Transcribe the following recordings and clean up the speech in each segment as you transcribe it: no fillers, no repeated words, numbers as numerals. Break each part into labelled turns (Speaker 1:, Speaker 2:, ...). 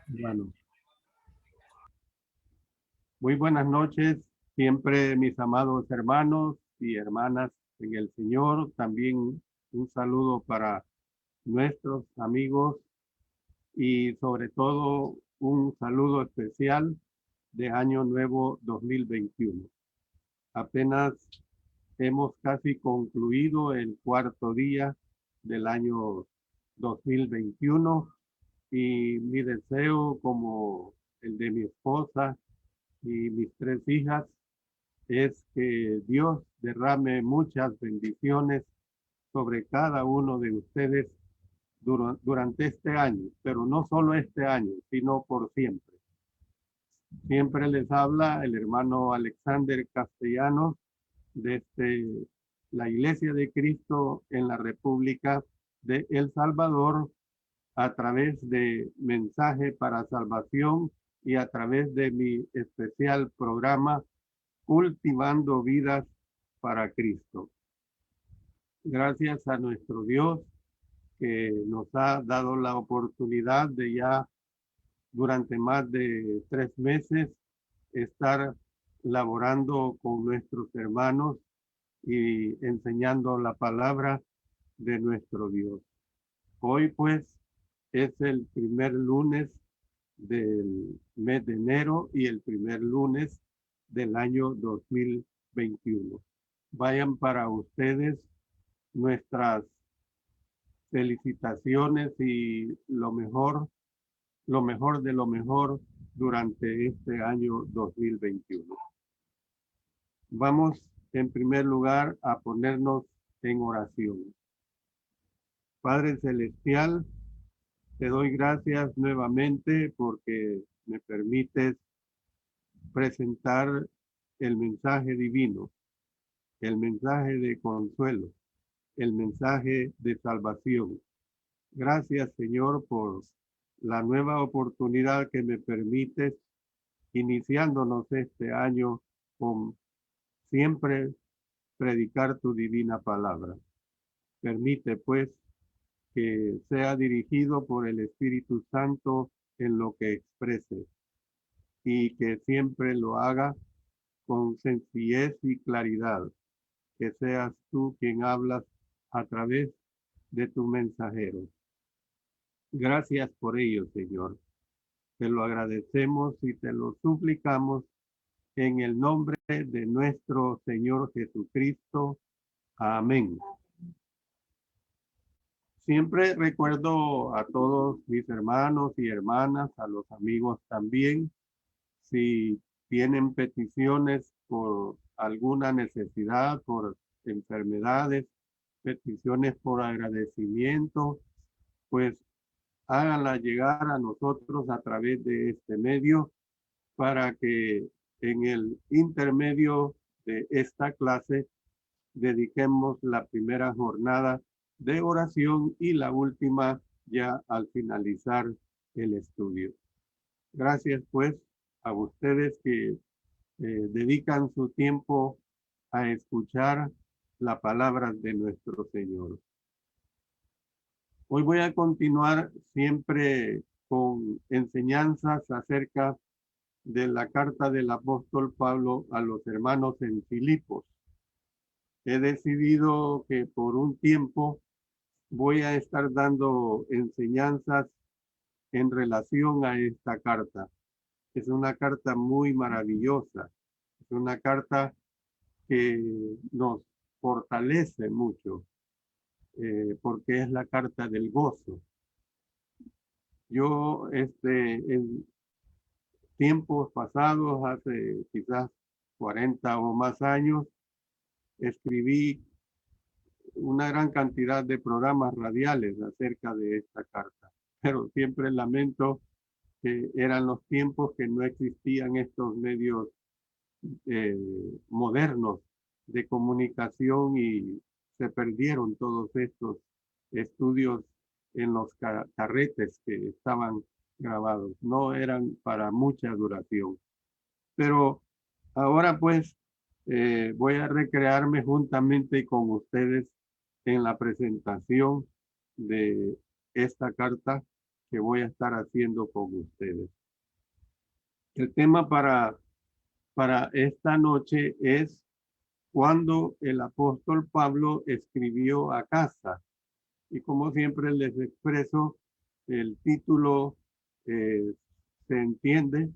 Speaker 1: Bueno, muy buenas noches, siempre mis amados hermanos y hermanas en el Señor. También un saludo para nuestros amigos y sobre todo un saludo especial de Año Nuevo 2021. Apenas hemos casi concluido el cuarto día del año 2021 y mi deseo, como el de mi esposa y mis tres hijas, es que Dios derrame muchas bendiciones sobre cada uno de ustedes durante este año, pero no solo este año, sino por siempre. Siempre les habla el hermano Alexander Castellanos desde la Iglesia de Cristo en la República de El Salvador, a través de Mensaje para Salvación y a través de mi especial programa Cultivando Vidas para Cristo. Gracias a nuestro Dios que nos ha dado la oportunidad de ya durante más de 3 meses estar laborando con nuestros hermanos y enseñando la palabra de nuestro Dios. Hoy pues es el primer lunes del mes de enero y el primer lunes del año 2021. Vayan para ustedes nuestras felicitaciones y lo mejor de lo mejor durante este año 2021. Vamos en primer lugar a ponernos en oración. Padre Celestial, te doy gracias nuevamente porque me permites presentar el mensaje divino, el mensaje de consuelo, el mensaje de salvación. Gracias, Señor, por la nueva oportunidad que me permites iniciándonos este año con siempre predicar tu divina palabra. Permite, pues, que sea dirigido por el Espíritu Santo en lo que exprese y que siempre lo haga con sencillez y claridad, que seas tú quien hablas a través de tu mensajero. Gracias por ello, Señor. Te lo agradecemos y te lo suplicamos en el nombre de nuestro Señor Jesucristo. Amén. Siempre recuerdo a todos mis hermanos y hermanas, a los amigos también, si tienen peticiones por alguna necesidad, por enfermedades, peticiones por agradecimiento, pues háganla llegar a nosotros a través de este medio para que en el intermedio de esta clase dediquemos la primera jornada de oración y la última ya al finalizar el estudio. Gracias pues a ustedes que dedican su tiempo a escuchar la palabra de nuestro Señor. Hoy voy a continuar siempre con enseñanzas acerca de la carta del apóstol Pablo a los hermanos en Filipos. He decidido que por un tiempo voy a estar dando enseñanzas en relación a esta carta. Es una carta muy maravillosa. Es una carta que nos fortalece mucho, porque es la carta del gozo. Yo, en tiempos pasados, hace quizás 40 o más años, escribí una gran cantidad de programas radiales acerca de esta carta, pero siempre lamento que eran los tiempos que no existían estos medios eh, modernos de comunicación y se perdieron todos estos estudios en los carretes que estaban grabados. No eran para mucha duración. Pero ahora pues voy a recrearme juntamente con ustedes en la presentación de esta carta que voy a estar haciendo con ustedes. El tema para esta noche es cuando el apóstol Pablo escribió a casa. Y como siempre les expreso, el título eh, se entiende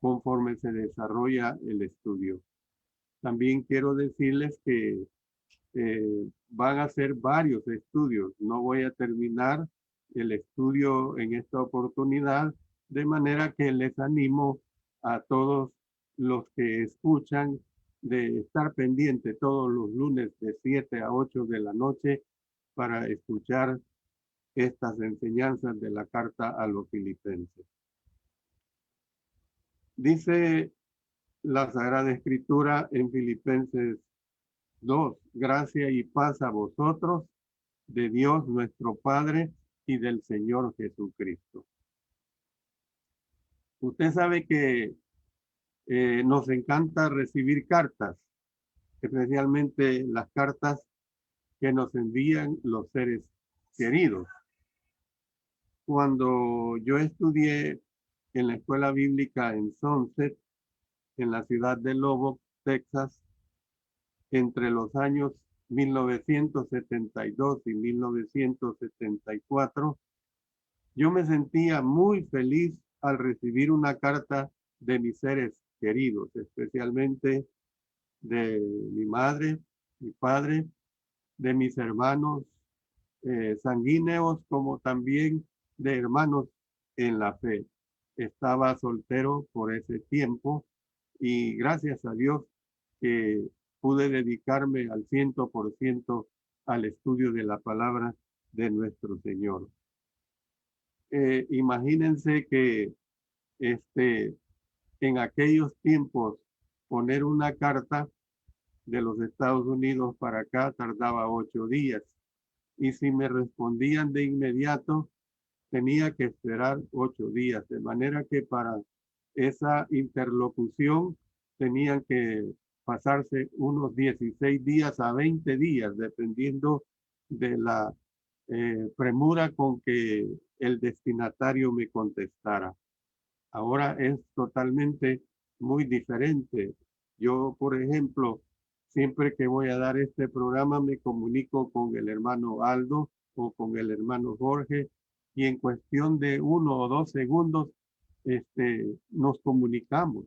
Speaker 1: conforme se desarrolla el estudio. También quiero decirles que van a ser varios estudios. No voy a terminar el estudio en esta oportunidad, de manera que les animo a todos los que escuchan de estar pendiente todos los lunes de 7 a 8 de la noche para escuchar estas enseñanzas de la carta a los filipenses. Dice la Sagrada Escritura en Filipenses 2, gracia y paz a vosotros, de Dios nuestro Padre y del Señor Jesucristo. Usted sabe que nos encanta recibir cartas, especialmente las cartas que nos envían los seres queridos. Cuando yo estudié en la escuela bíblica en Sunset, en la ciudad de Lubbock, Texas, entre los años 1972 y 1974, yo me sentía muy feliz al recibir una carta de mis seres queridos, especialmente de mi madre, mi padre, de mis hermanos sanguíneos, como también de hermanos en la fe. Estaba soltero por ese tiempo y gracias a Dios que pude dedicarme al 100% al estudio de la palabra de nuestro Señor. Imagínense que en aquellos tiempos poner una carta de los Estados Unidos para acá tardaba 8 días. Y si me respondían de inmediato, tenía que esperar 8 días. De manera que para esa interlocución tenían que pasarse unos 16 días a 20 días, dependiendo de la premura con que el destinatario me contestara. Ahora es totalmente muy diferente. Yo, por ejemplo, siempre que voy a dar este programa me comunico con el hermano Aldo o con el hermano Jorge y en cuestión de 1 o 2 segundos nos comunicamos.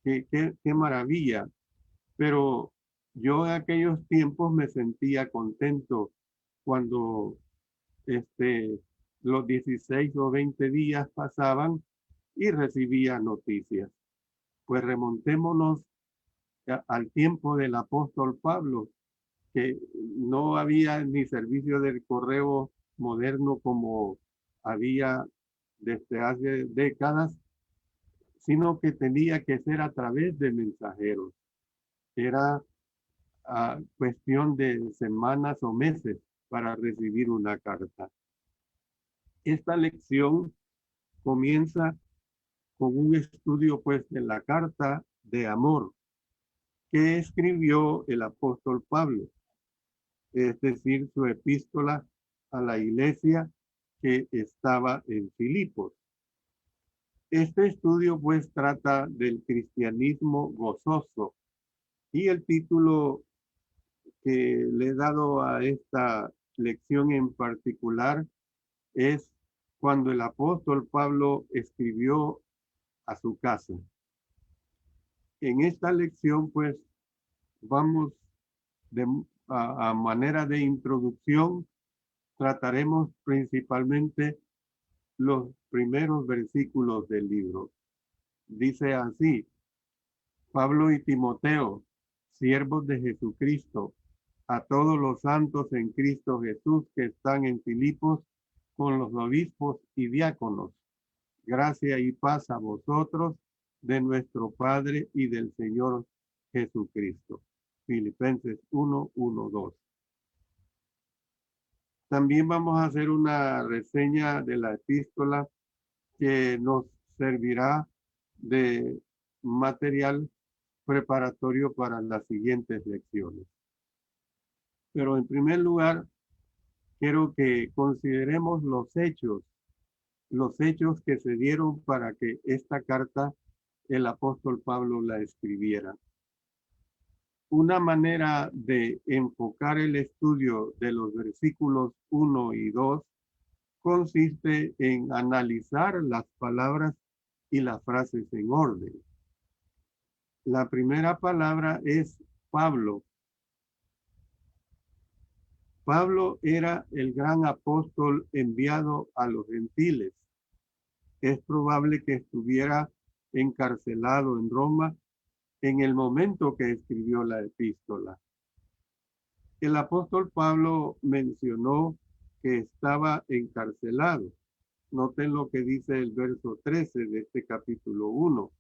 Speaker 1: Qué maravilla. Pero yo en aquellos tiempos me sentía contento cuando los 16 o 20 días pasaban y recibía noticias. Pues remontémonos al tiempo del apóstol Pablo, que no había ni servicio del correo moderno como había desde hace décadas, sino que tenía que ser a través de mensajeros. Era cuestión de semanas o meses para recibir una carta. Esta lección comienza con un estudio pues de la carta de amor que escribió el apóstol Pablo, es decir, su epístola a la iglesia que estaba en Filipos. Este estudio pues trata del cristianismo gozoso y el título que le he dado a esta lección en particular es cuando el apóstol Pablo escribió a su casa. En esta lección pues vamos a manera de introducción, trataremos principalmente los primeros versículos del libro. Dice así: Pablo y Timoteo, siervos de Jesucristo, a todos los santos en Cristo Jesús que están en Filipos, con los obispos y diáconos. Gracia y paz a vosotros de nuestro Padre y del Señor Jesucristo. Filipenses 1:1-2. También vamos a hacer una reseña de la epístola que nos servirá de material preparatorio para las siguientes lecciones. Pero en primer lugar, quiero que consideremos los hechos los hechos que se dieron para que esta carta el apóstol Pablo la escribiera. Una manera de enfocar el estudio de los versículos 1 y 2 consiste en analizar las palabras y las frases en orden. La primera palabra es Pablo. Pablo era el gran apóstol enviado a los gentiles. Es probable que estuviera encarcelado en Roma en el momento que escribió la epístola. El apóstol Pablo mencionó que estaba encarcelado. Noten lo que dice el verso 13 de este capítulo 1.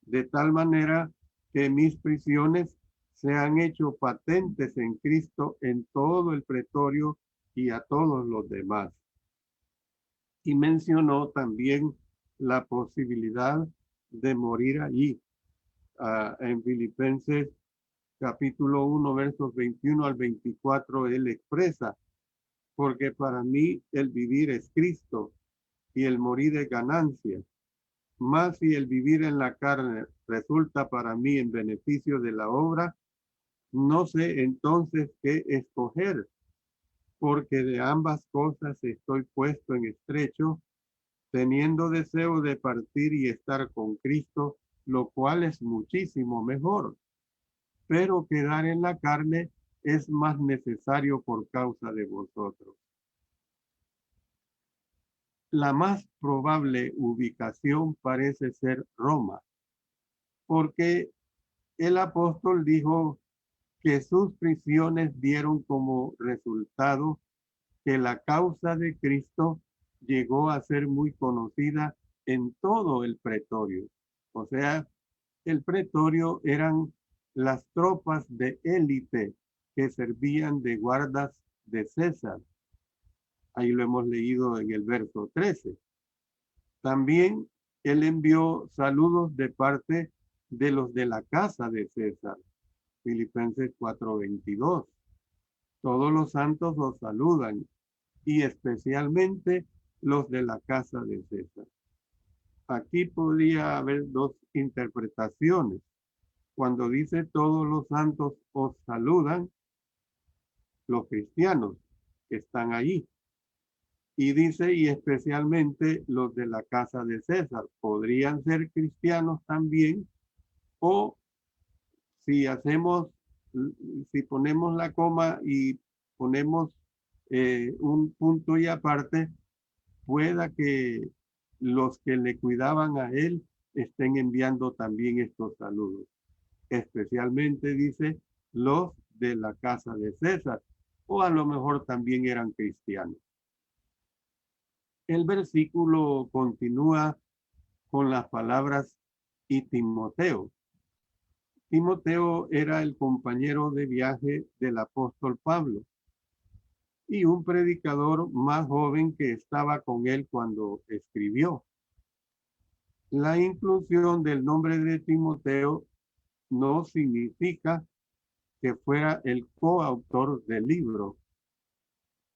Speaker 1: De tal manera que mis prisiones se han hecho patentes en Cristo en todo el pretorio y a todos los demás. Y mencionó también la posibilidad de morir allí. En Filipenses capítulo 1, versos 21 al 24, él expresa, porque para mí el vivir es Cristo y el morir es ganancia. Más si el vivir en la carne resulta para mí en beneficio de la obra, no sé entonces qué escoger, porque de ambas cosas estoy puesto en estrecho, teniendo deseo de partir y estar con Cristo, lo cual es muchísimo mejor. Pero quedar en la carne es más necesario por causa de vosotros. La más probable ubicación parece ser Roma, porque el apóstol dijo que sus prisiones dieron como resultado que la causa de Cristo llegó a ser muy conocida en todo el pretorio. O sea, el pretorio eran las tropas de élite que servían de guardas de César. Ahí lo hemos leído en el verso 13. También él envió saludos de parte de los de la casa de César. Filipenses 4:22. Todos los santos los saludan y especialmente los de la casa de César. Aquí podría haber dos interpretaciones. Cuando dice todos los santos os saludan, los cristianos que están allí. Y dice, y especialmente los de la casa de César. Podrían ser cristianos también, o si hacemos, si ponemos la coma y ponemos un punto y aparte, pueda que los que le cuidaban a él estén enviando también estos saludos. Especialmente dice los de la casa de César, o a lo mejor también eran cristianos. El versículo continúa con las palabras y Timoteo. Timoteo era el compañero de viaje del apóstol Pablo y un predicador más joven que estaba con él cuando escribió. La inclusión del nombre de Timoteo no significa que fuera el coautor del libro.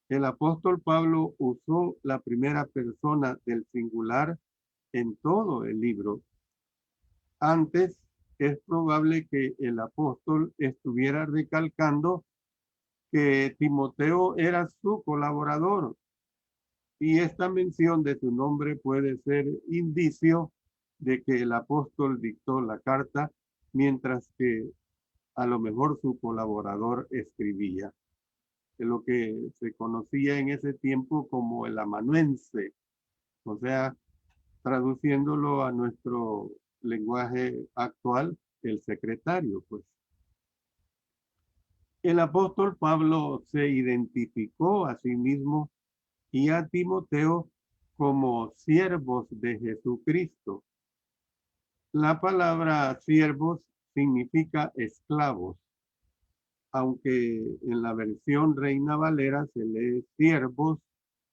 Speaker 1: El apóstol Pablo usó la primera persona del singular en todo el libro. Antes, es probable que el apóstol estuviera recalcando que Timoteo era su colaborador, y esta mención de su nombre puede ser indicio de que el apóstol dictó la carta mientras que a lo mejor su colaborador escribía. De lo que se conocía en ese tiempo como el amanuense, o sea, traduciéndolo a nuestro lenguaje actual, el secretario, pues. El apóstol Pablo se identificó a sí mismo y a Timoteo como siervos de Jesucristo. La palabra siervos significa esclavos, aunque en la versión Reina Valera se lee siervos,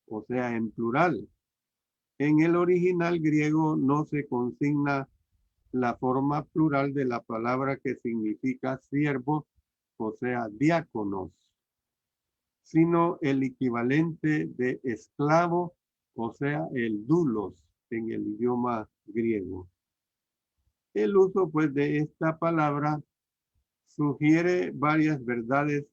Speaker 1: o sea, en plural. En el original griego no se consigna la forma plural de la palabra que significa siervo, o sea, diáconos, sino el equivalente de esclavo o sea, el doulos en el idioma griego. El uso, pues, de esta palabra sugiere varias verdades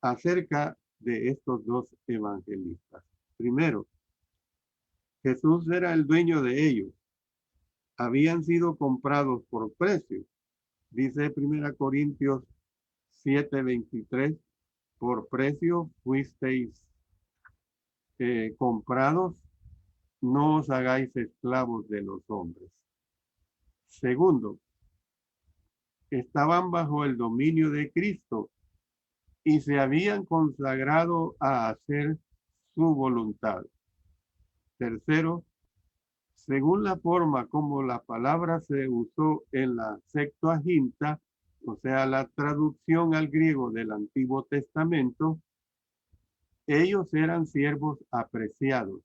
Speaker 1: acerca de estos dos evangelistas. Primero, Jesús era el dueño de ellos. Habían sido comprados por precio. Dice 1 Corintios 7:23, por precio fuisteis comprados, no os hagáis esclavos de los hombres. Segundo, estaban bajo el dominio de Cristo y se habían consagrado a hacer su voluntad. Tercero, según la forma como la palabra se usó en la Septuaginta, o sea, la traducción al griego del Antiguo Testamento, ellos eran siervos apreciados.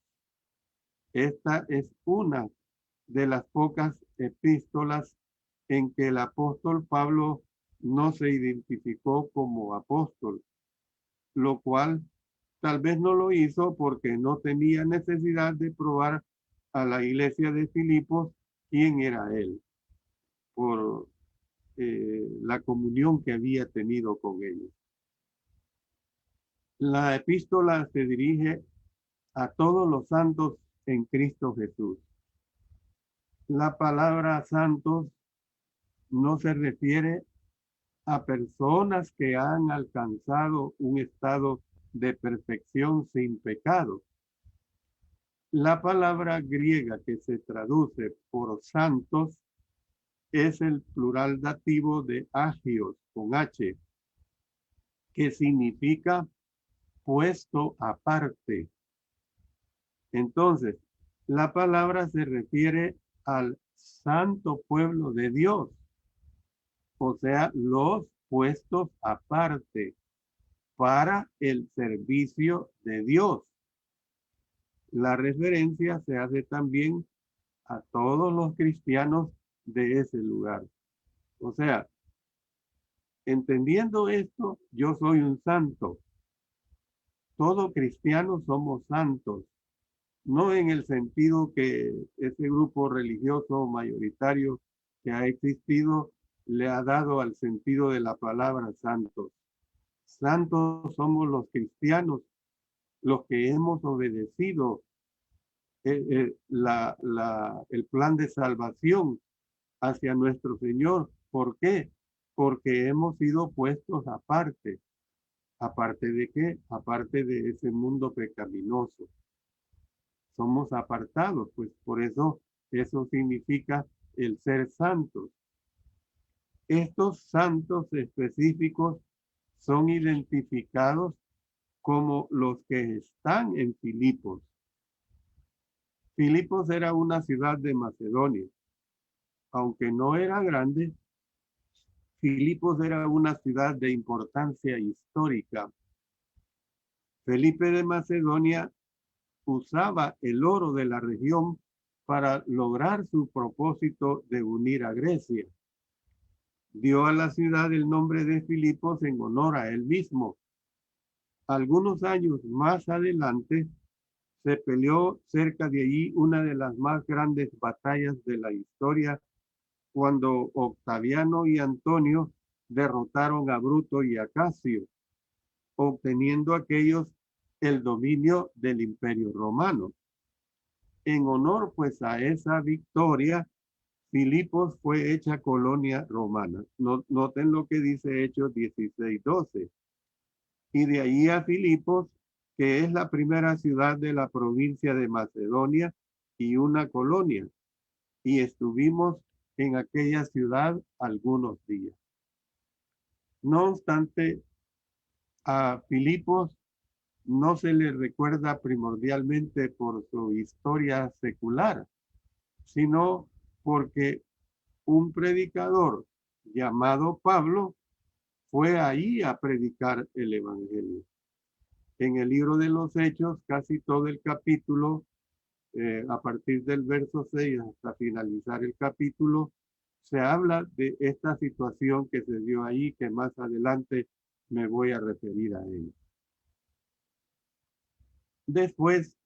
Speaker 1: Esta es una de las pocas epístolas en que el apóstol Pablo no se identificó como apóstol, lo cual tal vez no lo hizo porque no tenía necesidad de probar a la iglesia de Filipos quién era él, por la comunión que había tenido con ellos. La epístola se dirige a todos los santos en Cristo Jesús. La palabra santos no se refiere a personas que han alcanzado un estado de perfección sin pecado. La palabra griega que se traduce por santos es el plural dativo de agios con H, que significa puesto aparte. Entonces, la palabra se refiere al santo pueblo de Dios, o sea, los puestos aparte para el servicio de Dios. La referencia se hace también a todos los cristianos de ese lugar. O sea, entendiendo esto, yo soy un santo. Todo cristiano somos santos, no en el sentido que ese grupo religioso mayoritario que ha existido le ha dado al sentido de la palabra santos. Santos somos los cristianos, los que hemos obedecido el plan de salvación hacia nuestro Señor. ¿Por qué? Porque hemos sido puestos aparte. ¿Aparte de qué? Aparte de ese mundo pecaminoso. Somos apartados, pues por eso significa el ser santos. Estos santos específicos son identificados como los que están en Filipos. Filipos era una ciudad de Macedonia. Aunque no era grande, Filipos era una ciudad de importancia histórica. Felipe de Macedonia usaba el oro de la región para lograr su propósito de unir a Grecia. Dio a la ciudad el nombre de Filipos en honor a él mismo. Algunos años más adelante, se peleó cerca de allí una de las más grandes batallas de la historia, cuando Octaviano y Antonio derrotaron a Bruto y a Casio, obteniendo aquellos el dominio del Imperio Romano. En honor pues a esa victoria, Filipos fue hecha colonia romana. Noten lo que dice Hechos 16:12. Y de ahí a Filipos, que es la primera ciudad de la provincia de Macedonia y una colonia. Y estuvimos en aquella ciudad algunos días. No obstante, a Filipos no se le recuerda primordialmente por su historia secular, sino porque un predicador llamado Pablo fue ahí a predicar el evangelio. En el libro de los Hechos, casi todo el capítulo, a partir del verso 6 hasta finalizar el capítulo, se habla de esta situación que se dio ahí, que más adelante me voy a referir a ella. Después,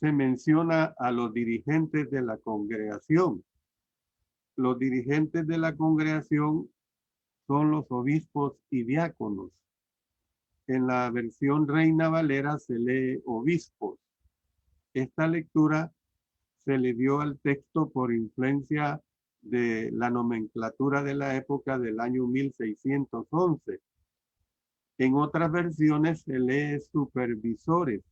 Speaker 1: se menciona a los dirigentes de la congregación. Los dirigentes de la congregación son los obispos y diáconos. En la versión Reina Valera se lee obispos. Esta lectura se le dio al texto por influencia de la nomenclatura de la época del año 1611. En otras versiones se lee supervisores,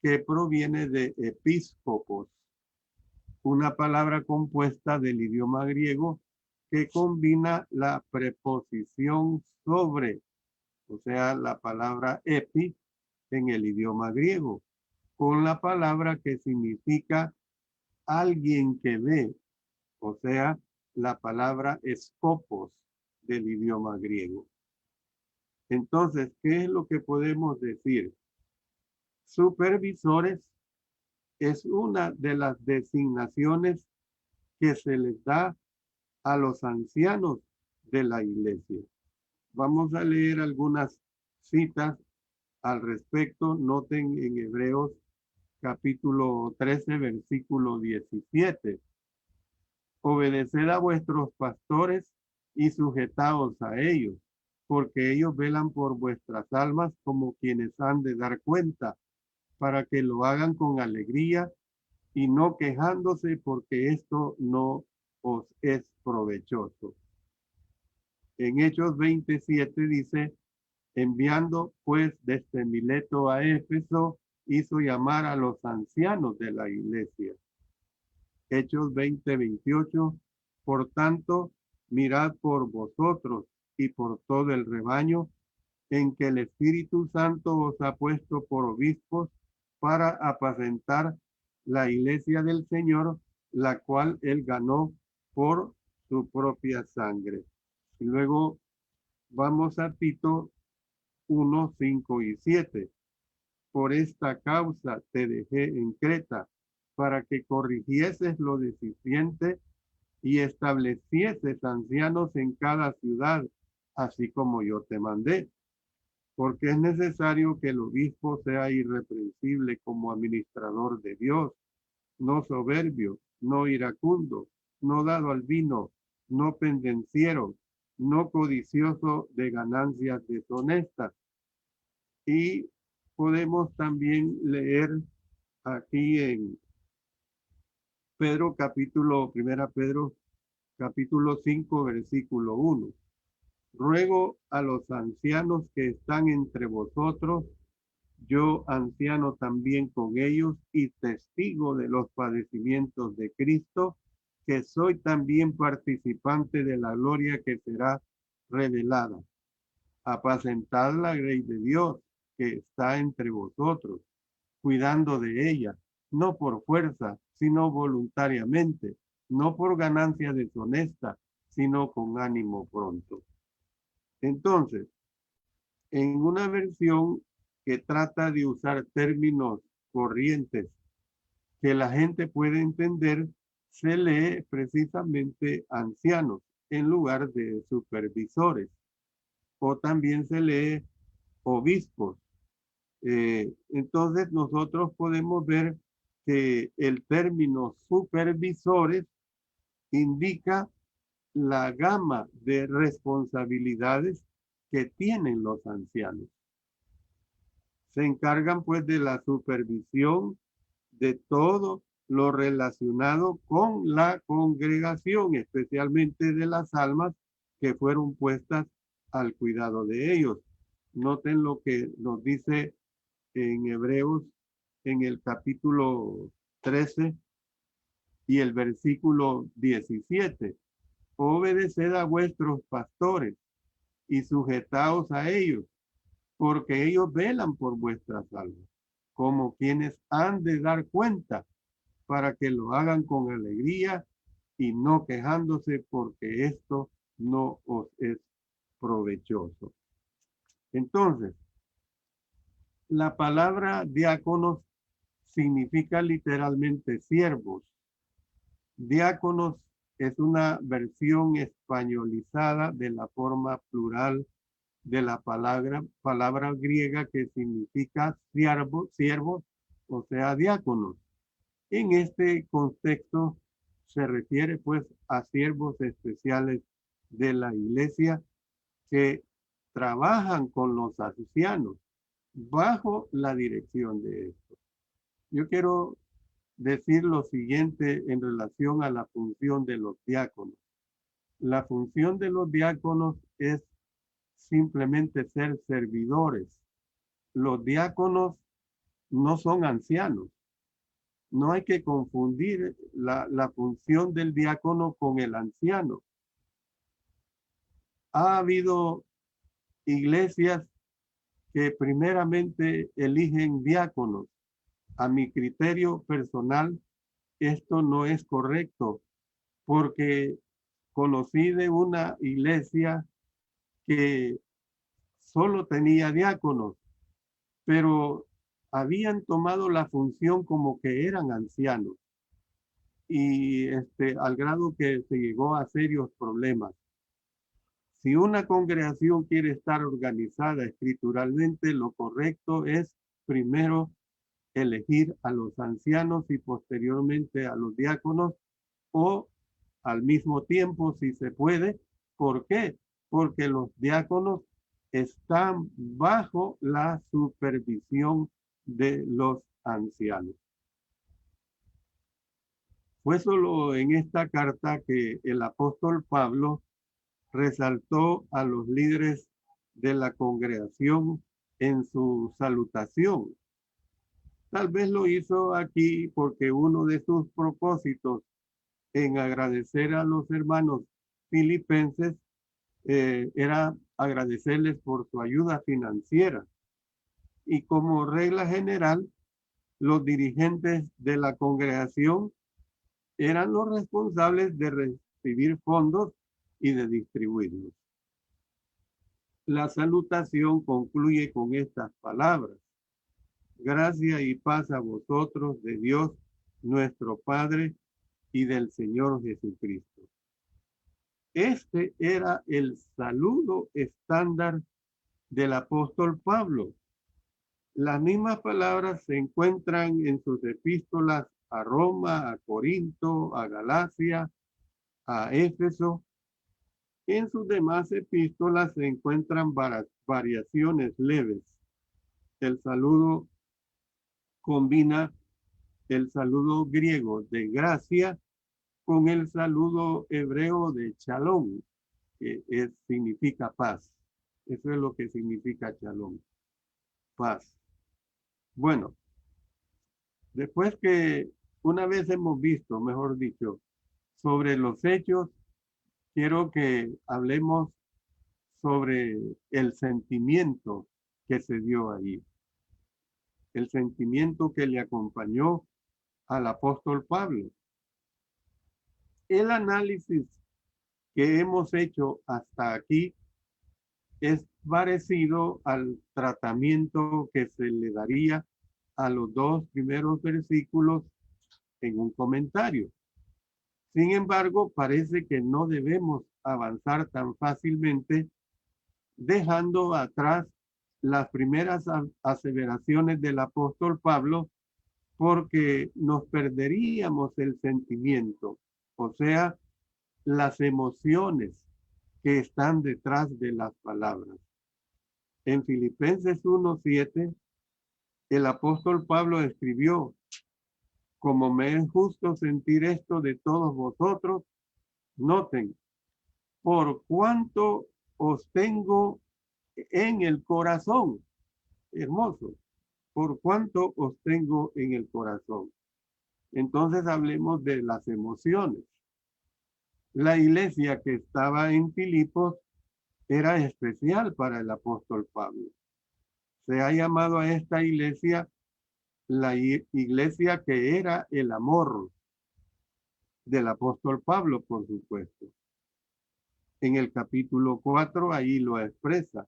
Speaker 1: que proviene de episcopos, una palabra compuesta del idioma griego que combina la preposición sobre, o sea, la palabra epi en el idioma griego, con la palabra que significa alguien que ve, o sea, la palabra escopos del idioma griego. Entonces, ¿qué es lo que podemos decir? Supervisores es una de las designaciones que se les da a los ancianos de la iglesia. Vamos a leer algunas citas al respecto. Noten en Hebreos capítulo 13, versículo 17. Obedeced a vuestros pastores y sujetaos a ellos, porque ellos velan por vuestras almas como quienes han de dar cuenta, para que lo hagan con alegría y no quejándose, porque esto no os es provechoso. En Hechos 27 dice, enviando pues desde Mileto a Éfeso, hizo llamar a los ancianos de la iglesia. Hechos 20:28, por tanto, mirad por vosotros y por todo el rebaño, en que el Espíritu Santo os ha puesto por obispos para apacentar la iglesia del Señor, la cual él ganó por su propia sangre. Y luego vamos a Tito 1, 5 y 7. Por esta causa te dejé en Creta, para que corrigieses lo deficiente y establecieses ancianos en cada ciudad, así como yo te mandé. Porque es necesario que el obispo sea irreprensible como administrador de Dios, no soberbio, no iracundo, no dado al vino, no pendenciero, no codicioso de ganancias deshonestas. Y podemos también leer aquí en Primera Pedro, capítulo 5, versículo 1. Ruego a los ancianos que están entre vosotros, yo anciano también con ellos y testigo de los padecimientos de Cristo, que soy también participante de la gloria que será revelada. Apacentad la grey de Dios que está entre vosotros, cuidando de ella, no por fuerza, sino voluntariamente, no por ganancia deshonesta, sino con ánimo pronto. Entonces, en una versión que trata de usar términos corrientes que la gente puede entender, se lee precisamente ancianos en lugar de supervisores, o también se lee obispos. Entonces nosotros podemos ver que el término supervisores indica la gama de responsabilidades que tienen los ancianos. Se encargan pues de la supervisión de todo lo relacionado con la congregación, especialmente de las almas que fueron puestas al cuidado de ellos. Noten lo que nos dice en Hebreos en el capítulo 13 y el versículo 17. Obedeced a vuestros pastores y sujetaos a ellos, porque ellos velan por vuestras almas, como quienes han de dar cuenta, para que lo hagan con alegría y no quejándose, porque esto no os es provechoso. Entonces, la palabra diáconos significa literalmente siervos. Diáconos es una versión españolizada de la forma plural de la palabra griega que significa siervos o sea, diáconos. En este contexto se refiere pues a siervos especiales de la iglesia que trabajan con los ancianos bajo la dirección de estos. Yo quiero decir lo siguiente en relación a la función de los diáconos. La función de los diáconos es simplemente ser servidores. Los diáconos no son ancianos. No hay que confundir la función del diácono con el anciano. Ha habido iglesias que primeramente eligen diáconos. A mi criterio personal, esto no es correcto, porque conocí de una iglesia que solo tenía diáconos, pero habían tomado la función como que eran ancianos y al grado que se llegó a serios problemas. Si una congregación quiere estar organizada escrituralmente, lo correcto es primero elegir a los ancianos y posteriormente a los diáconos o al mismo tiempo si se puede. ¿Por qué? Porque los diáconos están bajo la supervisión de los ancianos. Fue solo en esta carta que el apóstol Pablo resaltó a los líderes de la congregación en su salutación. Tal vez lo hizo aquí porque uno de sus propósitos en agradecer a los hermanos filipenses era agradecerles por su ayuda financiera. Y como regla general, los dirigentes de la congregación eran los responsables de recibir fondos y de distribuirlos. La salutación concluye con estas palabras: gracia y paz a vosotros de Dios nuestro Padre y del Señor Jesucristo. Este era el saludo estándar del apóstol Pablo. Las mismas palabras se encuentran en sus epístolas a Roma, a Corinto, a Galacia, a Éfeso. En sus demás epístolas se encuentran variaciones leves. El saludo combina el saludo griego de gracia con el saludo hebreo de shalom, que significa paz. Eso es lo que significa shalom, paz. Bueno, después que una vez hemos visto, mejor dicho, sobre los hechos, quiero que hablemos sobre el sentimiento que se dio ahí. El sentimiento que le acompañó al apóstol Pablo. El análisis que hemos hecho hasta aquí es parecido al tratamiento que se le daría a los dos primeros versículos en un comentario. Sin embargo, parece que no debemos avanzar tan fácilmente dejando atrás las primeras aseveraciones del apóstol Pablo, porque nos perderíamos el sentimiento, o sea, las emociones que están detrás de las palabras. En Filipenses 1:7, el apóstol Pablo escribió: como me es justo sentir esto de todos vosotros, noten, por cuanto os tengo en el corazón. Hermoso. Por cuanto os tengo en el corazón. Entonces hablemos de las emociones. La iglesia que estaba en Filipos era especial para el apóstol Pablo. Se ha llamado a esta iglesia la iglesia que era el amor del apóstol Pablo, por supuesto. En el capítulo 4, ahí lo expresa.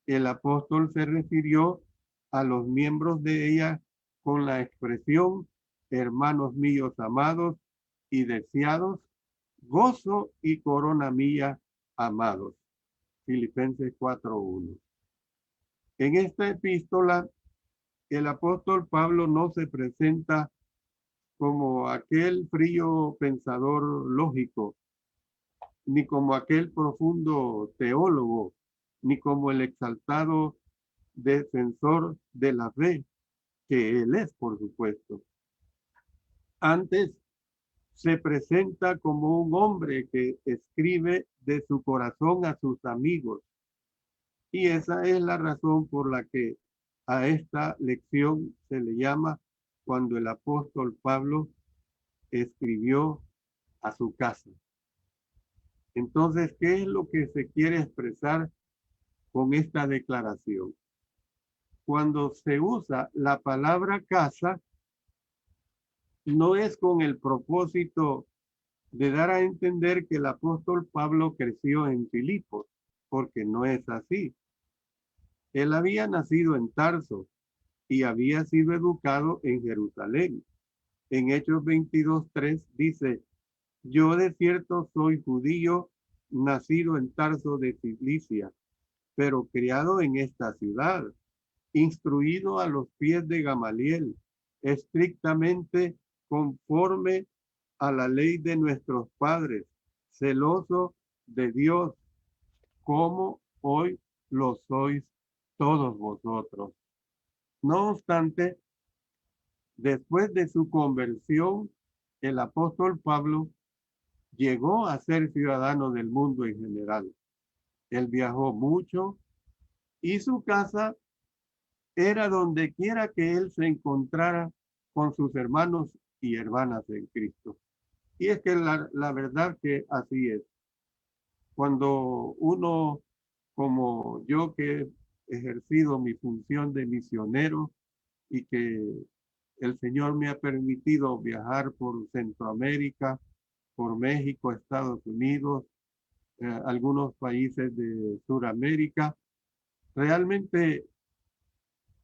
Speaker 1: El apóstol se refirió a los miembros de ella con la expresión: hermanos míos amados y deseados, gozo y corona mía amados. Filipenses 4:1. En esta epístola El apóstol Pablo no se presenta como aquel frío pensador lógico, ni como aquel profundo teólogo, ni como el exaltado defensor de la fe, que él es, por supuesto. Antes se presenta como un hombre que escribe de su corazón a sus amigos. Y esa es la razón por la que a esta lección se le llama cuando el apóstol Pablo escribió a su casa. Entonces, ¿qué es lo que se quiere expresar con esta declaración? Cuando se usa la palabra casa, no es con el propósito de dar a entender que el apóstol Pablo creció en Filipos, porque no es así. Él había nacido en Tarso y había sido educado en Jerusalén. En Hechos 22:3 dice, yo de cierto soy judío, nacido en Tarso de Cilicia, pero criado en esta ciudad, instruido a los pies de Gamaliel, estrictamente conforme a la ley de nuestros padres, celoso de Dios, como hoy lo sois todos vosotros. No obstante, después de su conversión, el apóstol Pablo llegó a ser ciudadano del mundo en general. Él viajó mucho y su casa era donde quiera que él se encontrara con sus hermanos y hermanas en Cristo. Y es que la verdad que así es. Cuando uno, como yo que he ejercido mi función de misionero y que el Señor me ha permitido viajar por Centroamérica, por México, Estados Unidos, algunos países de Sudamérica, realmente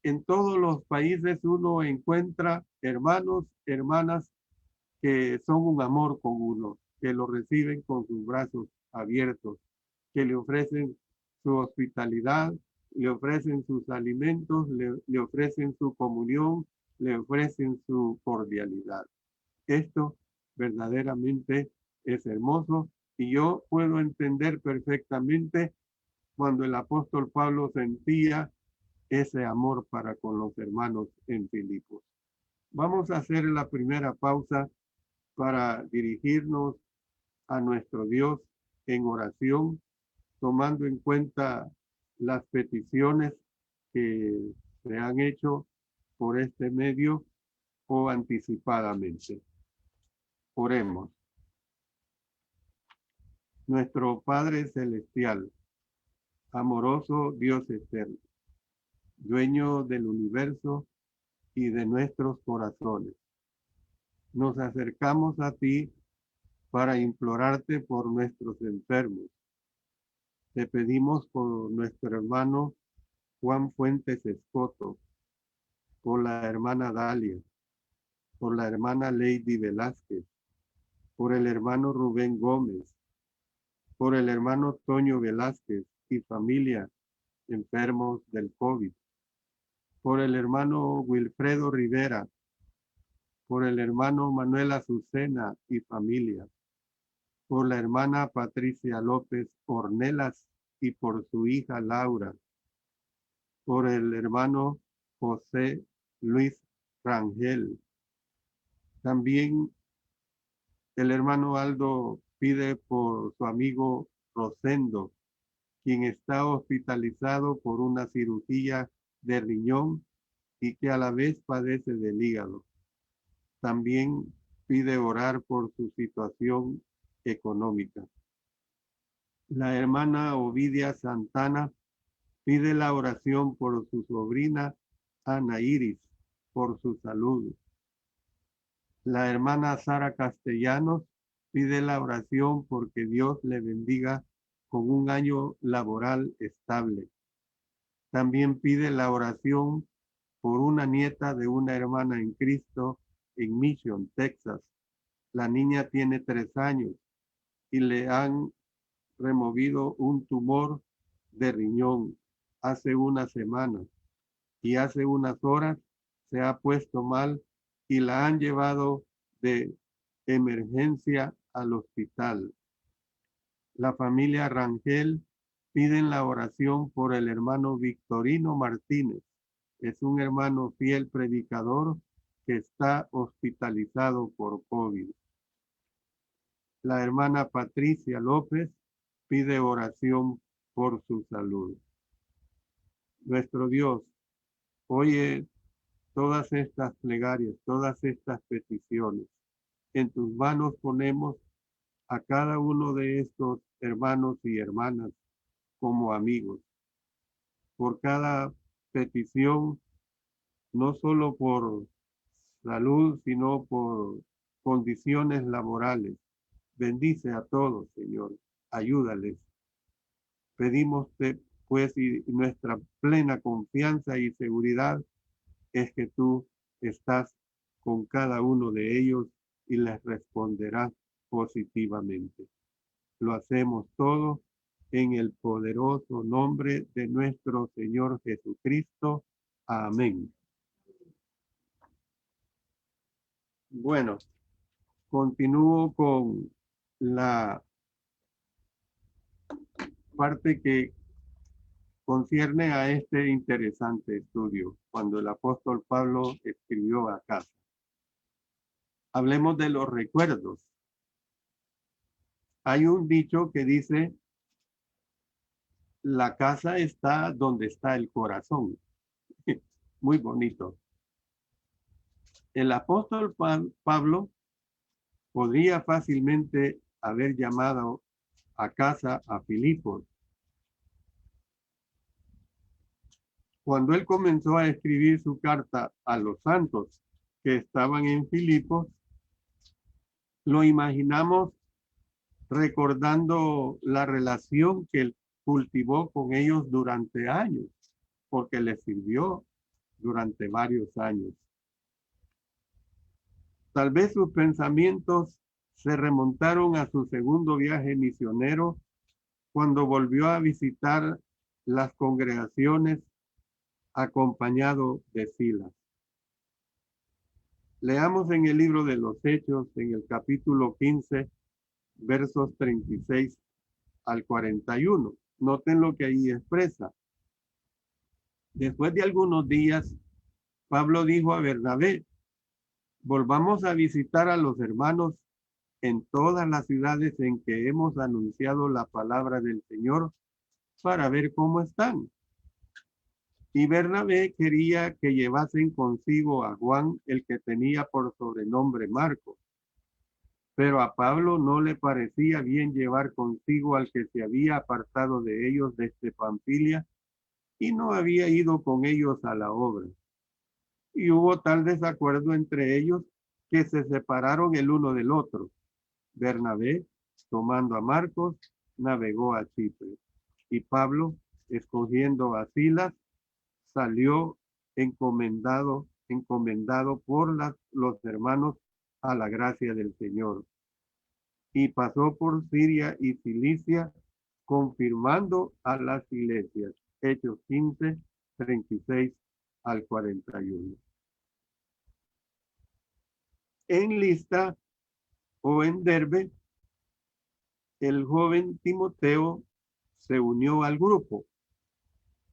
Speaker 1: en todos los países uno encuentra hermanos, hermanas que son un amor con uno, que lo reciben con sus brazos abiertos, que le ofrecen su hospitalidad, le ofrecen sus alimentos, le ofrecen su comunión, le ofrecen su cordialidad. Esto verdaderamente es hermoso y yo puedo entender perfectamente cuando el apóstol Pablo sentía ese amor para con los hermanos en Filipos. Vamos a hacer la primera pausa para dirigirnos a nuestro Dios en oración, tomando en cuenta las peticiones que se han hecho por este medio o anticipadamente. Oremos. Nuestro Padre Celestial, amoroso Dios eterno, dueño del universo y de nuestros corazones, nos acercamos a ti para implorarte por nuestros enfermos. Te pedimos por nuestro hermano Juan Fuentes Escoto, por la hermana Dalia, por la hermana Lady Velázquez, por el hermano Rubén Gómez, por el hermano Toño Velázquez y familia enfermos del COVID, por el hermano Wilfredo Rivera, por el hermano Manuel Azucena y familia, por la hermana Patricia López Ornelas y por su hija Laura, por el hermano José Luis Rangel. También el hermano Aldo pide por su amigo Rosendo, quien está hospitalizado por una cirugía de riñón y que a la vez padece del hígado. También pide orar por su situación económica. La hermana Ovidia Santana pide la oración por su sobrina Ana Iris, por su salud. La hermana Sara Castellanos pide la oración porque Dios le bendiga con un año laboral estable. También pide la oración por una nieta de una hermana en Cristo en Mission, Texas. La niña tiene 3 años y le han removido un tumor de riñón hace una semana y hace unas horas se ha puesto mal y la han llevado de emergencia al hospital. La familia Rangel piden la oración por el hermano Victorino Martínez. Es un hermano fiel predicador que está hospitalizado por COVID. La hermana Patricia López pide oración por su salud. Nuestro Dios, oye todas estas plegarias, todas estas peticiones. En tus manos ponemos a cada uno de estos hermanos y hermanas como amigos. Por cada petición, no solo por salud, sino por condiciones laborales. Bendice a todos, Señor. Ayúdales. Pedimos, pues, y nuestra plena confianza y seguridad es que tú estás con cada uno de ellos y les responderás positivamente. Lo hacemos todo en el poderoso nombre de nuestro Señor Jesucristo. Amén. Bueno, continúo con la parte que concierne a este interesante estudio, cuando el apóstol Pablo escribió a casa. Hablemos de los recuerdos. Hay un dicho que dice, la casa está donde está el corazón. Muy bonito. El apóstol Pablo podría fácilmente haber llamado a casa a Filipos. Cuando él comenzó a escribir su carta a los santos que estaban en Filipos, lo imaginamos recordando la relación que él cultivó con ellos durante años, porque les sirvió durante varios años. Tal vez sus pensamientos se remontaron a su segundo viaje misionero cuando volvió a visitar las congregaciones acompañado de Silas. Leamos en el libro de los Hechos, en el capítulo 15, versos 36 al 41. Noten lo que ahí expresa. Después de algunos días, Pablo dijo a Bernabé, volvamos a visitar a los hermanos en todas las ciudades en que hemos anunciado la palabra del Señor para ver cómo están. Y Bernabé quería que llevasen consigo a Juan, el que tenía por sobrenombre Marcos. Pero a Pablo no le parecía bien llevar consigo al que se había apartado de ellos desde Panfilia y no había ido con ellos a la obra. Y hubo tal desacuerdo entre ellos que se separaron el uno del otro. Bernabé, tomando a Marcos, navegó a Chipre. Y Pablo, escogiendo a Silas, salió encomendado por los hermanos a la gracia del Señor. Y pasó por Siria y Cilicia, confirmando a las iglesias. Hechos 15, 36 al 41. En Listra o en Derbe, el joven Timoteo se unió al grupo.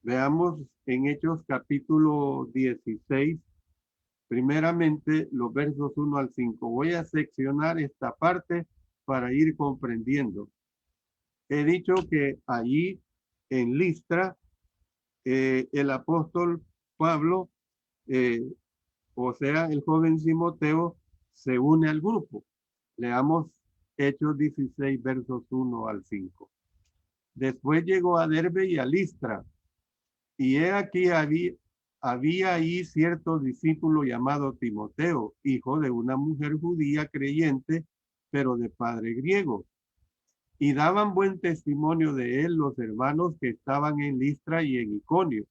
Speaker 1: Veamos en Hechos capítulo 16, primeramente los versos 1 al 5. Voy a seccionar esta parte para ir comprendiendo. He dicho que allí en Listra, el apóstol Pablo, o sea, el joven Timoteo, se une al grupo. Leamos Hechos 16, versos 1 al 5. Después llegó a Derbe y a Listra, y he aquí había ahí cierto discípulo llamado Timoteo, hijo de una mujer judía creyente, pero de padre griego. Y daban buen testimonio de él los hermanos que estaban en Listra y en Iconio.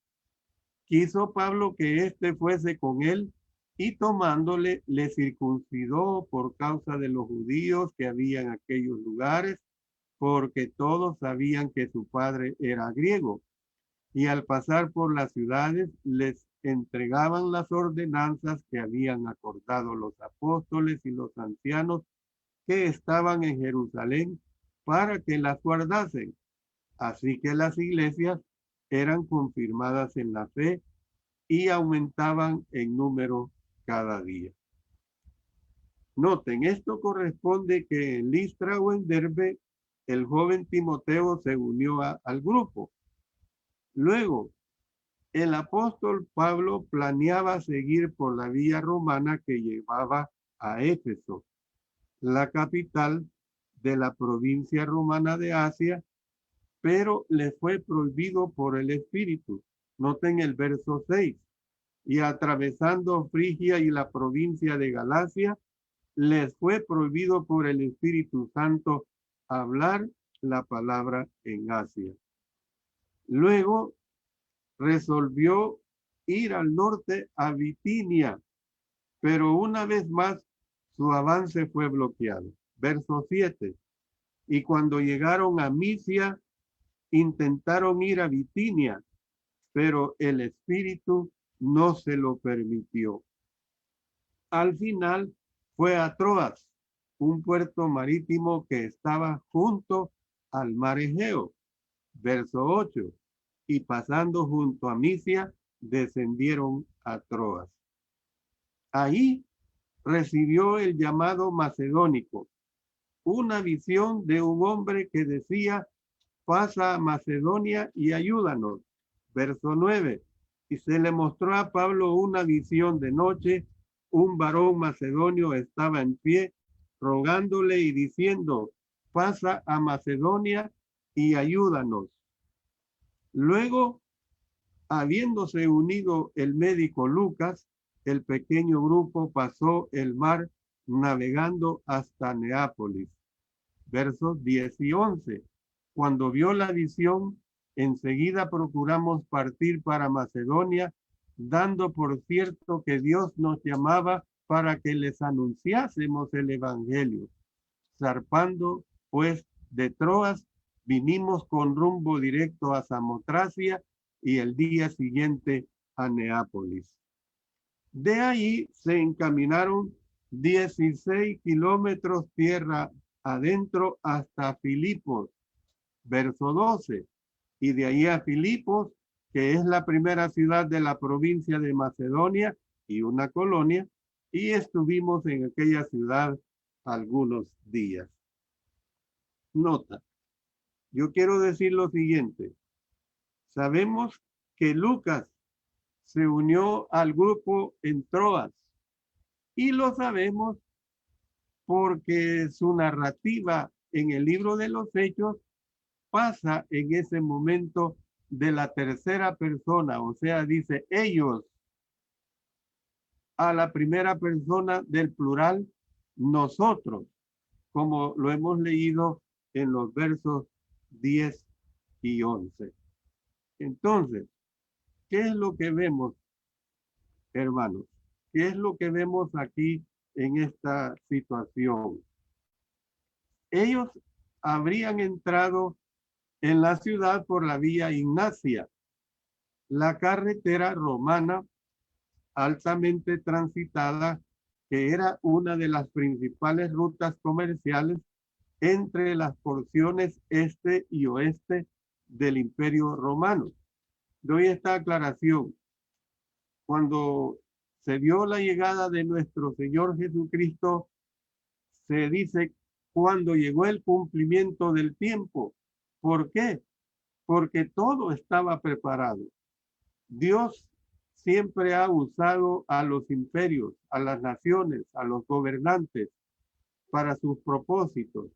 Speaker 1: Quiso Pablo que éste fuese con él, y tomándole, le circuncidó por causa de los judíos que había en aquellos lugares, porque todos sabían que su padre era griego. Y al pasar por las ciudades, les entregaban las ordenanzas que habían acordado los apóstoles y los ancianos que estaban en Jerusalén para que las guardasen. Así que las iglesias eran confirmadas en la fe y aumentaban en número cada día. Noten, esto corresponde que en Listra o en Derbe el joven Timoteo se unió al grupo. Luego, el apóstol Pablo planeaba seguir por la vía romana que llevaba a Éfeso, la capital de la provincia romana de Asia, pero le fue prohibido por el Espíritu. Noten el verso 6. Y atravesando Frigia y la provincia de Galacia, les fue prohibido por el Espíritu Santo hablar la palabra en Asia. Luego resolvió ir al norte a Bitinia, pero una vez más su avance fue bloqueado. Verso 7. Y cuando llegaron a Misia, intentaron ir a Bitinia, pero el Espíritu no se lo permitió. Al final fue a Troas, un puerto marítimo que estaba junto al mar Egeo. Verso 8. Y pasando junto a Misia, descendieron a Troas. Ahí recibió el llamado macedónico, una visión de un hombre que decía: pasa a Macedonia y ayúdanos. Verso 9. Y se le mostró a Pablo una visión de noche. Un varón macedonio estaba en pie, rogándole y diciendo: pasa a Macedonia y ayúdanos. Luego, habiéndose unido el médico Lucas, el pequeño grupo pasó el mar navegando hasta Neápolis. Versos 10 y 11. Cuando vio la visión, enseguida procuramos partir para Macedonia, dando por cierto que Dios nos llamaba para que les anunciásemos el evangelio. Zarpando pues de Troas, vinimos con rumbo directo a Samotracia y el día siguiente a Neápolis. De ahí se encaminaron 16 kilómetros tierra adentro hasta Filipos, verso 12. Y de ahí a Filipos, que es la primera ciudad de la provincia de Macedonia y una colonia, y estuvimos en aquella ciudad algunos días. Nota, yo quiero decir lo siguiente. Sabemos que Lucas se unió al grupo en Troas y lo sabemos porque su narrativa en el libro de los Hechos pasa en ese momento de la tercera persona, o sea, dice ellos, a la primera persona del plural, nosotros, como lo hemos leído en los versos 10 y 11. Entonces, ¿qué es lo que vemos, hermanos? ¿Qué es lo que vemos aquí en esta situación? Ellos habrían entrado en la ciudad por la vía Ignacia, la carretera romana altamente transitada, que era una de las principales rutas comerciales entre las porciones este y oeste del Imperio Romano. Doy esta aclaración. Cuando se vio la llegada de nuestro Señor Jesucristo, se dice cuando llegó el cumplimiento del tiempo. ¿Por qué? Porque todo estaba preparado. Dios siempre ha usado a los imperios, a las naciones, a los gobernantes para sus propósitos.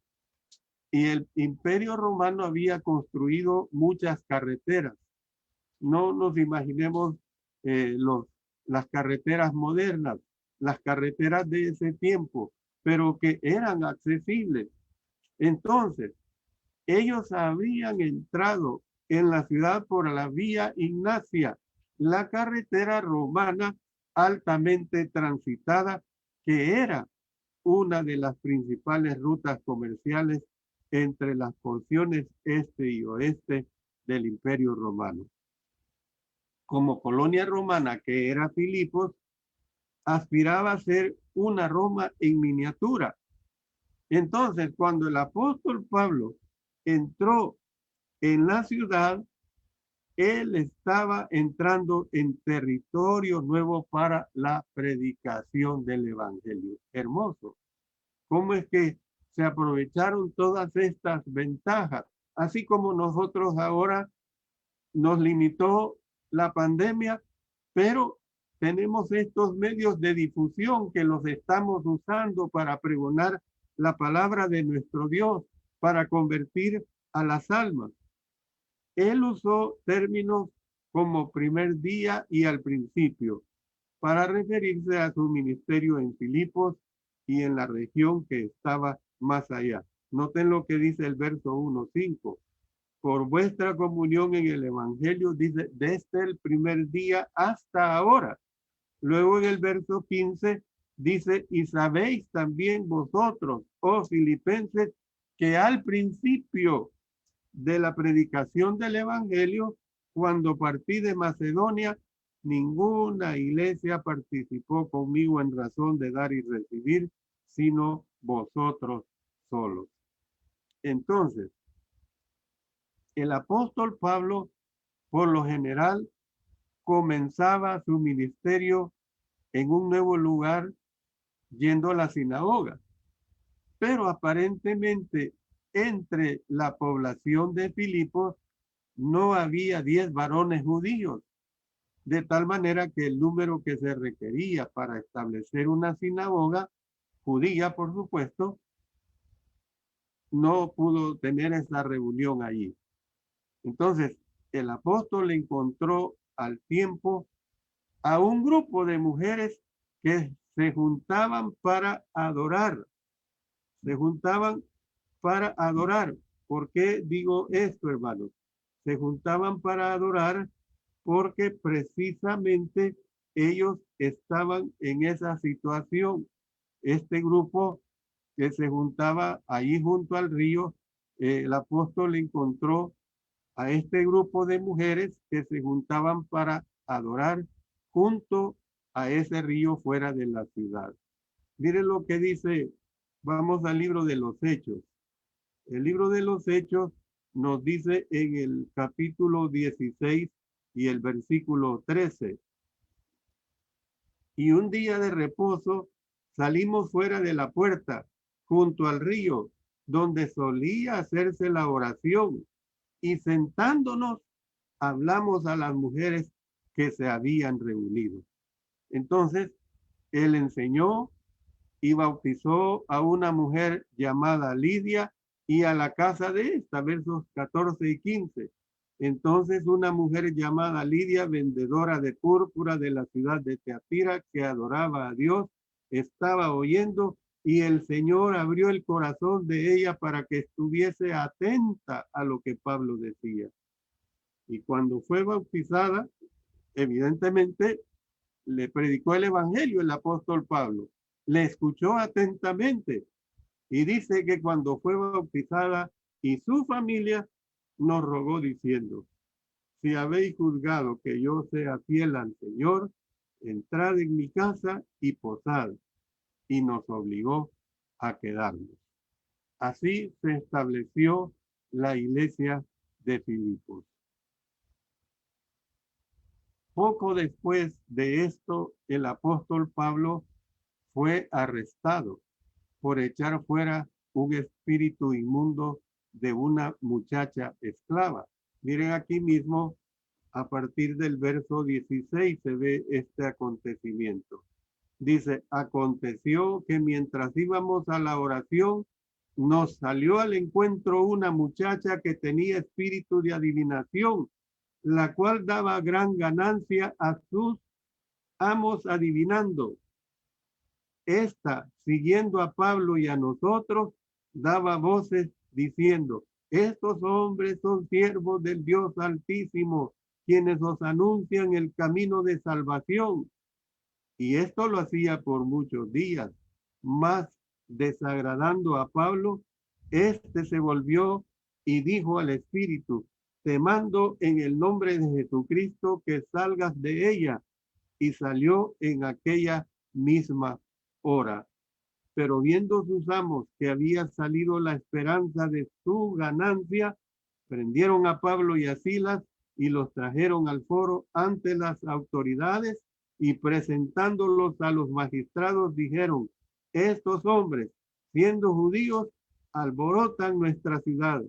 Speaker 1: Y el Imperio Romano había construido muchas carreteras. No nos imaginemos las carreteras modernas, las carreteras de ese tiempo, pero que eran accesibles. Entonces, ellos habían entrado en la ciudad por la vía Ignacia, la carretera romana altamente transitada, que era una de las principales rutas comerciales entre las porciones este y oeste del Imperio Romano. como colonia romana que era Filipos, aspiraba a ser una Roma en miniatura. Entonces, cuando el apóstol Pablo entró en la ciudad, él estaba entrando en territorio nuevo para la predicación del evangelio. Hermoso. ¿Cómo es que se aprovecharon todas estas ventajas? Así como nosotros ahora nos limitó la pandemia, pero tenemos estos medios de difusión que los estamos usando para pregonar la palabra de nuestro Dios, para convertir a las almas. Él usó términos como primer día y al principio para referirse a su ministerio en Filipos y en la región que estaba más allá. Noten lo que dice el verso 1:5. Por vuestra comunión en el evangelio, dice, desde el primer día hasta ahora. Luego en el verso 15 dice, y sabéis también vosotros, oh filipenses, que al principio de la predicación del evangelio, cuando partí de Macedonia, ninguna iglesia participó conmigo en razón de dar y recibir, sino vosotros solos. Entonces, el apóstol Pablo, por lo general, comenzaba su ministerio en un nuevo lugar yendo a la sinagoga. Pero aparentemente entre la población de Filipos no había 10 varones judíos, de tal manera que el número que se requería para establecer una sinagoga judía, por supuesto, no pudo tener esa reunión allí. Entonces, el apóstol encontró al tiempo a un grupo de mujeres que se juntaban para adorar. Se juntaban para adorar. ¿Por qué digo esto, hermanos? Se juntaban para adorar porque precisamente ellos estaban en esa situación. Este grupo que se juntaba ahí junto al río, el apóstol encontró a este grupo de mujeres que se juntaban para adorar junto a ese río fuera de la ciudad. Miren lo que dice, vamos al libro de los Hechos. El libro de los Hechos nos dice en el capítulo 16 y el versículo 13. Y un día de reposo salimos fuera de la puerta, junto al río, donde solía hacerse la oración, y sentándonos hablamos a las mujeres que se habían reunido. Entonces, él enseñó y bautizó a una mujer llamada Lidia y a la casa de esta, versos 14 y 15. Entonces una mujer llamada Lidia, vendedora de púrpura de la ciudad de Teatira, que adoraba a Dios, estaba oyendo y el Señor abrió el corazón de ella para que estuviese atenta a lo que Pablo decía. Y cuando fue bautizada, evidentemente le predicó el evangelio el apóstol Pablo. Le escuchó atentamente y dice que cuando fue bautizada y su familia nos rogó diciendo, si habéis juzgado que yo sea fiel al Señor, entrad en mi casa y posad. Y nos obligó a quedarnos. Así se estableció la iglesia de Filipos. Poco después de esto, el apóstol Pablo fue arrestado por echar fuera un espíritu inmundo de una muchacha esclava. Miren aquí mismo, a partir del verso 16 se ve este acontecimiento. Dice, aconteció que mientras íbamos a la oración, nos salió al encuentro una muchacha que tenía espíritu de adivinación, la cual daba gran ganancia a sus amos adivinando. Esta, siguiendo a Pablo y a nosotros, daba voces diciendo, estos hombres son siervos del Dios Altísimo, quienes os anuncian el camino de salvación. Y esto lo hacía por muchos días, mas desagradando a Pablo, este se volvió y dijo al espíritu, te mando en el nombre de Jesucristo que salgas de ella. Y salió en aquella misma hora. Pero viendo sus amos que había salido la esperanza de su ganancia, prendieron a Pablo y a Silas y los trajeron al foro ante las autoridades y presentándolos a los magistrados dijeron, estos hombres, siendo judíos, alborotan nuestra ciudad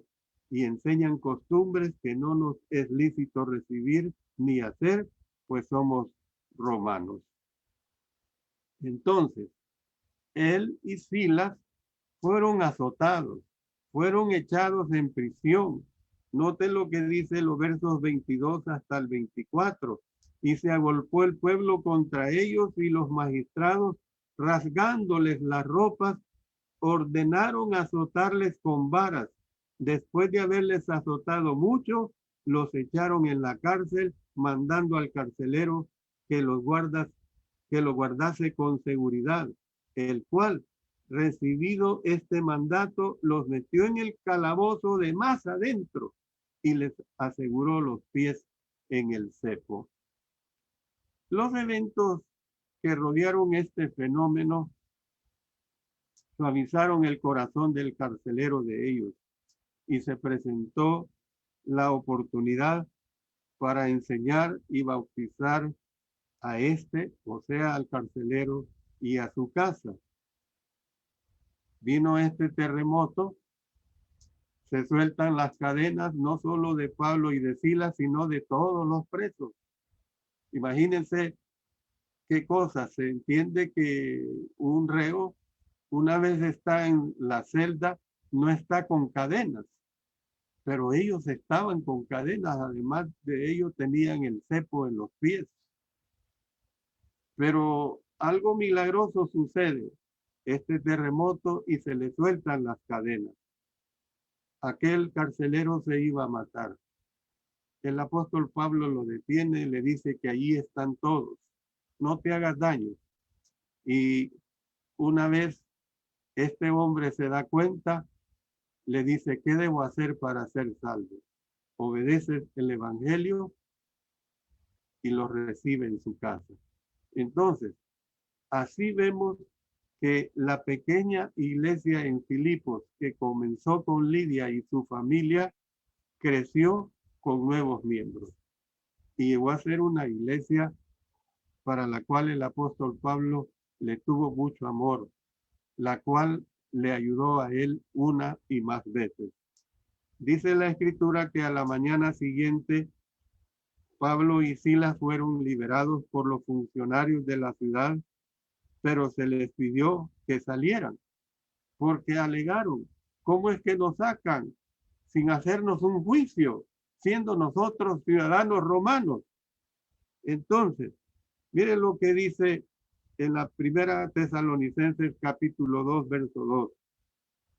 Speaker 1: y enseñan costumbres que no nos es lícito recibir ni hacer, pues somos romanos. Entonces, él y Silas fueron azotados, fueron echados en prisión. Noten lo que dice los versos 22 hasta el 24. Y se agolpó el pueblo contra ellos y los magistrados, rasgándoles las ropas, ordenaron azotarles con varas. Después de haberles azotado mucho, los echaron en la cárcel, mandando al carcelero que los guardase con seguridad, el cual, recibido este mandato, los metió en el calabozo de más adentro y les aseguró los pies en el cepo. Los eventos que rodearon este fenómeno suavizaron el corazón del carcelero de ellos y se presentó la oportunidad para enseñar y bautizar a este, o sea, al carcelero y a su casa. Vino este terremoto, se sueltan las cadenas no solo de Pablo y de Silas, sino de todos los presos. Imagínense qué cosa, se entiende que un reo, una vez está en la celda, no está con cadenas, pero ellos estaban con cadenas, además de ellos tenían el cepo en los pies. Pero algo milagroso sucede, este terremoto, y se le sueltan las cadenas. Aquel carcelero se iba a matar. El apóstol Pablo lo detiene y le dice que allí están todos, no te hagas daño. Y una vez este hombre se da cuenta, le dice, ¿qué debo hacer para ser salvo? Obedece el evangelio y lo recibe en su casa. Entonces, así vemos que la pequeña iglesia en Filipos, que comenzó con Lidia y su familia, creció con nuevos miembros y llegó a ser una iglesia para la cual el apóstol Pablo le tuvo mucho amor, la cual le ayudó a él una y más veces. Dice la escritura que a la mañana siguiente Pablo y Silas fueron liberados por los funcionarios de la ciudad, pero se les pidió que salieran porque alegaron, ¿cómo es que nos sacan sin hacernos un juicio, siendo nosotros ciudadanos romanos? Entonces, miren lo que dice en la primera Tesalonicenses capítulo 2, verso 2.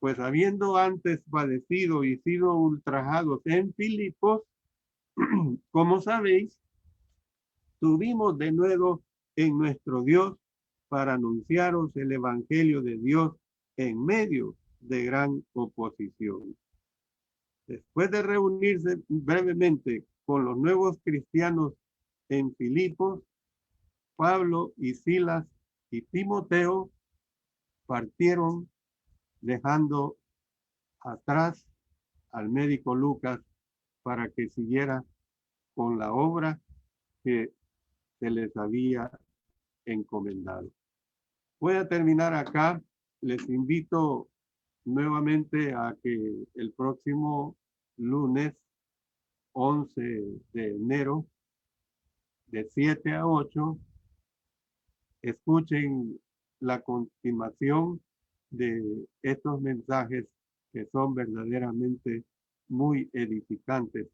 Speaker 1: Pues habiendo antes padecido y sido ultrajados en Filipos, como sabéis, tuvimos de nuevo en nuestro Dios para anunciaros el evangelio de Dios en medio de gran oposición. Después de reunirse brevemente con los nuevos cristianos en Filipos, Pablo y Silas y Timoteo partieron dejando atrás al médico Lucas para que siguiera con la obra que se les había encomendado. Voy a terminar acá. Les invito nuevamente a que el próximo lunes 11 de enero de 7 a 8 escuchen la continuación de estos mensajes que son verdaderamente muy edificantes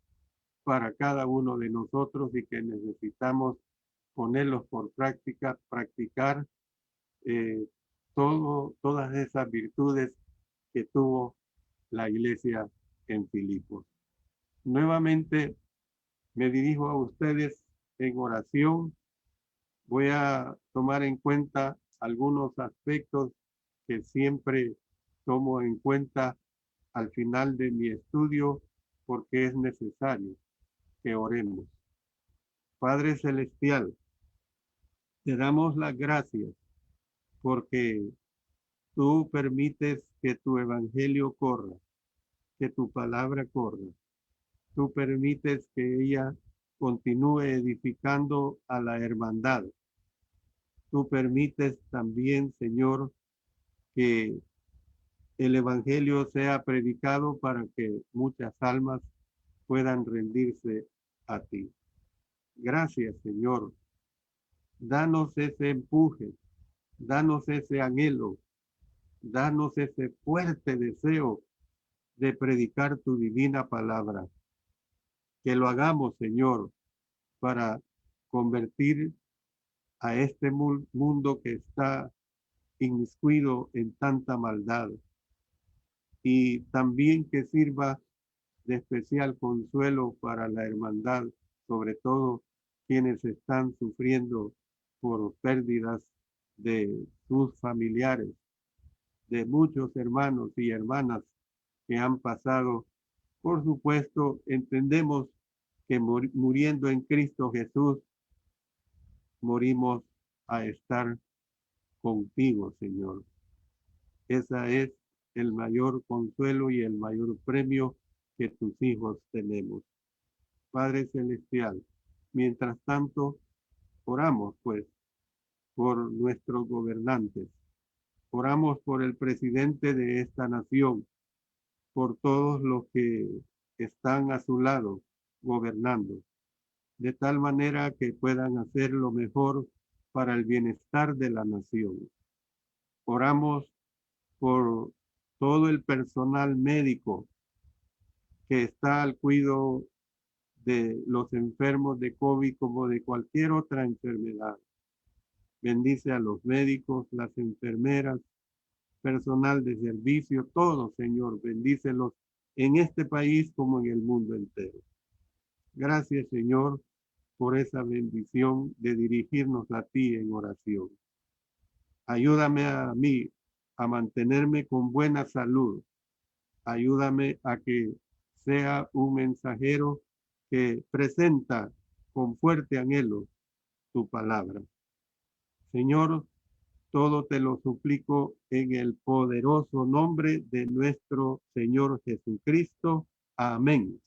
Speaker 1: para cada uno de nosotros y que necesitamos ponerlos por práctica, practicar todas esas virtudes que tuvo la iglesia en Filipos. Nuevamente me dirijo a ustedes en oración. Voy a tomar en cuenta algunos aspectos que siempre tomo en cuenta al final de mi estudio, porque es necesario que oremos. Padre Celestial, te damos las gracias porque tú permites que tu evangelio corra, que tu palabra corra. Tú permites que ella continúe edificando a la hermandad. Tú permites también, Señor, que el evangelio sea predicado para que muchas almas puedan rendirse a ti. Gracias, Señor. Danos ese empuje, danos ese anhelo, danos ese fuerte deseo de predicar tu divina palabra. Que lo hagamos, Señor, para convertir a este mundo que está inmiscuido en tanta maldad, y también que sirva de especial consuelo para la hermandad, sobre todo quienes están sufriendo por pérdidas de sus familiares, de muchos hermanos y hermanas que han pasado. Por supuesto, entendemos que muriendo en Cristo Jesús, morimos a estar contigo, Señor. Ese es el mayor consuelo y el mayor premio que tus hijos tenemos. Padre Celestial, mientras tanto, oramos pues por nuestros gobernantes. Oramos por el presidente de esta nación, por todos los que están a su lado gobernando, de tal manera que puedan hacer lo mejor para el bienestar de la nación. Oramos por todo el personal médico que está al cuidado de los enfermos de COVID como de cualquier otra enfermedad. Bendice a los médicos, las enfermeras, personal de servicio, todos, Señor, bendícelos en este país como en el mundo entero. Gracias, Señor, por esa bendición de dirigirnos a ti en oración. Ayúdame a mí a mantenerme con buena salud. Ayúdame a que sea un mensajero que presenta con fuerte anhelo tu palabra. Señor, todo te lo suplico en el poderoso nombre de nuestro Señor Jesucristo. Amén.